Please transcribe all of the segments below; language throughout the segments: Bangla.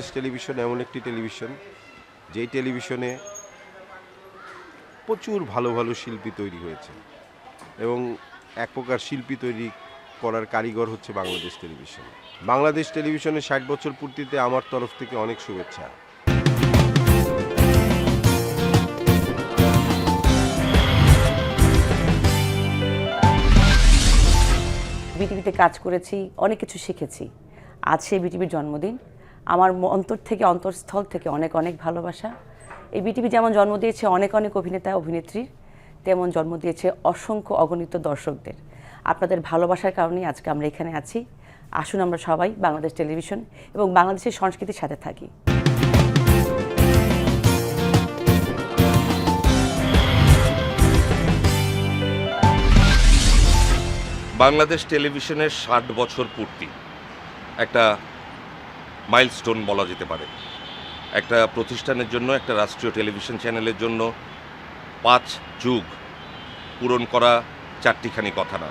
বাংলাদেশ টেলিভিশন এমন একটি টেলিভিশন, যেই টেলিভিশনে প্রচুর ভালো ভালো শিল্পী তৈরি হয়েছে এবং এক প্রকার শিল্পী তৈরি করার কারিগর হচ্ছে বাংলাদেশ টেলিভিশন। বাংলাদেশ টেলিভিশনের 60 বছর পূর্তিতে আমার তরফ থেকে অনেক শুভেচ্ছা। বিটিভিতে কাজ করেছি, অনেক কিছু শিখেছি। আজ সেই বিটিভির জন্মদিন। আমার অন্তর থেকে, অন্তঃস্থল থেকে অনেক অনেক ভালোবাসা। এই বিটিভি যেমন জন্ম দিয়েছে অনেক অনেক অভিনেতা অভিনেত্রীর, তেমন জন্ম দিয়েছে অসংখ্য অগণিত দর্শকদের। আপনাদের ভালোবাসার কারণেই আজকে আমরা এখানে আছি। আসুন আমরা সবাই বাংলাদেশ টেলিভিশন এবং বাংলাদেশের সংস্কৃতির সাথে থাকি। বাংলাদেশ টেলিভিশনের 60 বছর পূর্তি একটা মাইলস্টোন বলা যেতে পারে। একটা প্রতিষ্ঠানের জন্য, একটা রাষ্ট্রীয় টেলিভিশন চ্যানেলের জন্য 5 যুগ পূরণ করা চারটিখানি কথা না।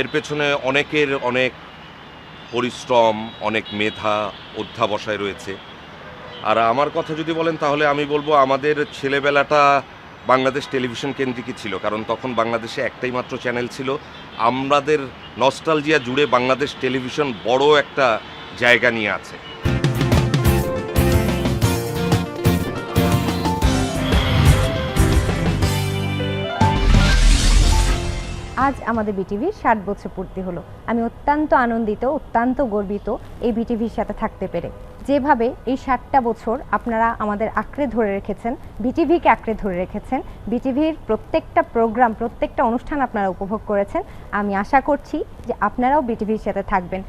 এর পেছনে অনেকের অনেক পরিশ্রম, অনেক মেধা, অধ্যাবসায় রয়েছে। আর আমার কথা যদি বলেন তাহলে আমি বলবো আমাদের ছেলেবেলাটা বাংলাদেশ টেলিভিশন কেন্দ্রিকই ছিল, কারণ তখন বাংলাদেশে একটাই মাত্র চ্যানেল ছিল। আমাদের নস্টালজিয়া জুড়ে বাংলাদেশ টেলিভিশন বড় একটা জায়গা নিয়ে আছে। আজ আমাদের বিটিভির 60 বছর পূর্তি হলো। আমি অত্যন্ত আনন্দিত, অত্যন্ত গর্বিত এই বিটিভির সাথে থাকতে পেরে। যেভাবে এই 60টা বছর আপনারা আমাদের আঁকড়ে ধরে রেখেছেন, বিটিভিকে আঁকড়ে ধরে রেখেছেন, বিটিভির প্রত্যেকটা প্রোগ্রাম, প্রত্যেকটা অনুষ্ঠান আপনারা উপভোগ করেছেন, আমি আশা করছি যে আপনারাও বিটিভির সাথে থাকবেন।